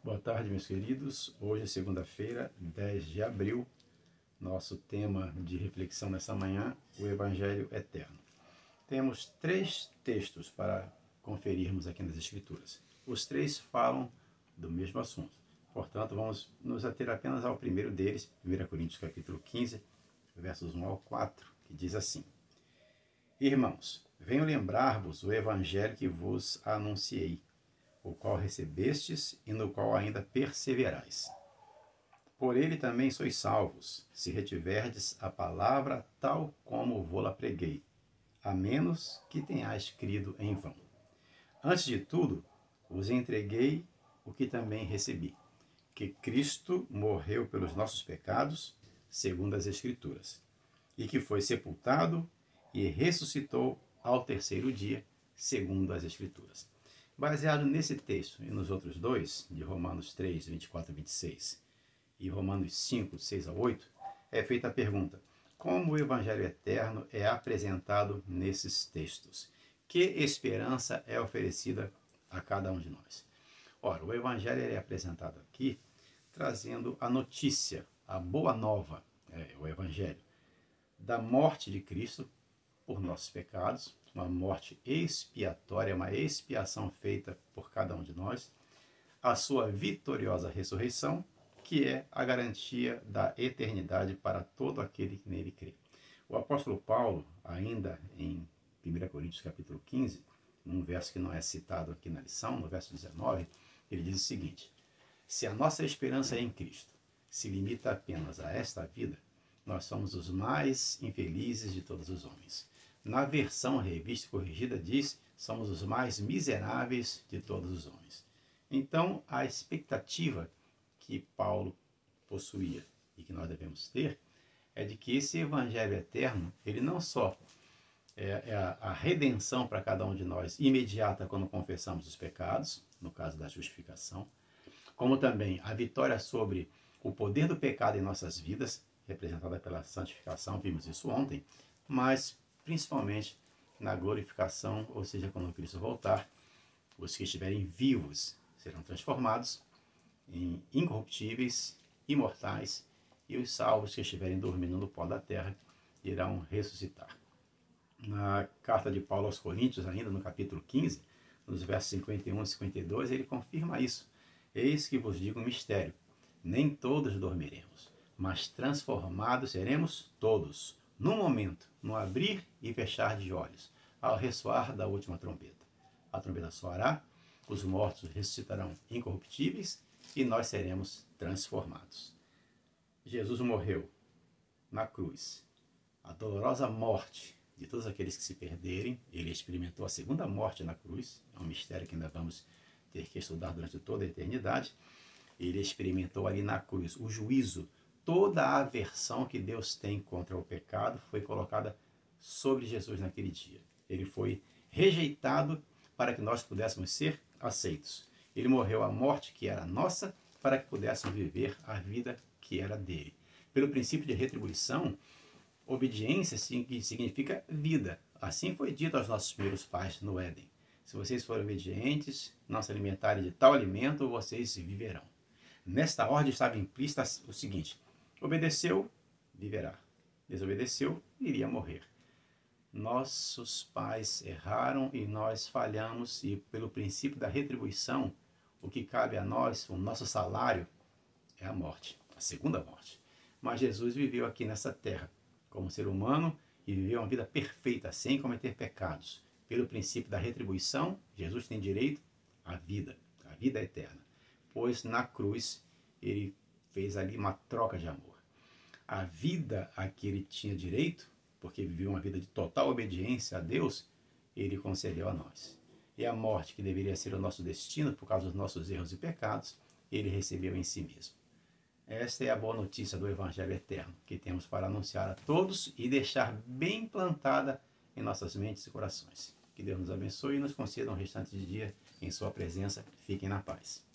Boa tarde, meus queridos. Hoje é segunda-feira, 10 de abril. Nosso tema de reflexão nessa manhã, o Evangelho Eterno. Temos 3 textos para conferirmos aqui nas Escrituras. Os 3 falam do mesmo assunto. Portanto, vamos nos ater apenas ao primeiro deles, 1 Coríntios capítulo 15, versos 1 ao 4, que diz assim: Irmãos, venho lembrar-vos o Evangelho que vos anunciei, o qual recebestes e no qual ainda perseverais. Por ele também sois salvos, se retiverdes a palavra tal como vô-la preguei, a menos que tenhais crido em vão. Antes de tudo, vos entreguei o que também recebi, que Cristo morreu pelos nossos pecados, segundo as Escrituras, e que foi sepultado e ressuscitou ao terceiro dia, segundo as Escrituras. Baseado nesse texto e nos outros dois, de Romanos 3, 24 a 26, e Romanos 5, 6 a 8, é feita a pergunta: como o Evangelho Eterno é apresentado nesses textos? Que esperança é oferecida a cada um de nós? Ora, o Evangelho é apresentado aqui trazendo a notícia, a boa nova, o Evangelho, da morte de Cristo por nossos pecados, uma morte expiatória, uma expiação feita por cada um de nós, a sua vitoriosa ressurreição, que é a garantia da eternidade para todo aquele que nele crê. O apóstolo Paulo, ainda em 1 Coríntios capítulo 15, num verso que não é citado aqui na lição, no verso 19, ele diz o seguinte: se a nossa esperança em Cristo se limita apenas a esta vida, nós somos os mais infelizes de todos os homens. Na versão revista e corrigida diz, somos os mais miseráveis de todos os homens. Então, a expectativa que Paulo possuía e que nós devemos ter é de que esse Evangelho Eterno, ele não só é a redenção para cada um de nós imediata quando confessamos os pecados, no caso da justificação, como também a vitória sobre o poder do pecado em nossas vidas, representada pela santificação, vimos isso ontem, mas principalmente na glorificação, ou seja, quando Cristo voltar, os que estiverem vivos serão transformados em incorruptíveis, imortais, e os salvos que estiverem dormindo no pó da terra irão ressuscitar. Na carta de Paulo aos Coríntios, ainda no capítulo 15, nos versos 51 e 52, ele confirma isso. Eis que vos digo um mistério: nem todos dormiremos, mas transformados seremos todos, num momento, no abrir e fechar de olhos, ao ressoar da última trombeta. A trombeta soará, os mortos ressuscitarão incorruptíveis e nós seremos transformados. Jesus morreu na cruz, a dolorosa morte de todos aqueles que se perderem. Ele experimentou a segunda morte na cruz, é um mistério que ainda vamos ter que estudar durante toda a eternidade. Ele experimentou ali na cruz o juízo. Toda a aversão que Deus tem contra o pecado foi colocada sobre Jesus naquele dia. Ele foi rejeitado para que nós pudéssemos ser aceitos. Ele morreu a morte que era nossa para que pudéssemos viver a vida que era dele. Pelo princípio de retribuição, obediência significa vida. Assim foi dito aos nossos primeiros pais no Éden: se vocês forem obedientes, não se alimentarem de tal alimento, vocês viverão. Nesta ordem estava implícita o seguinte: obedeceu, viverá. Desobedeceu, iria morrer. Nossos pais erraram e nós falhamos, e pelo princípio da retribuição, o que cabe a nós, o nosso salário, é a morte, a segunda morte. Mas Jesus viveu aqui nessa terra como ser humano e viveu uma vida perfeita, sem cometer pecados. Pelo princípio da retribuição, Jesus tem direito à vida eterna. Pois na cruz ele fez ali uma troca de amor. A vida a que ele tinha direito, porque viveu uma vida de total obediência a Deus, ele concedeu a nós. E a morte, que deveria ser o nosso destino por causa dos nossos erros e pecados, ele recebeu em si mesmo. Esta é a boa notícia do Evangelho Eterno, que temos para anunciar a todos e deixar bem plantada em nossas mentes e corações. Que Deus nos abençoe e nos conceda um restante de dia em sua presença. Fiquem na paz.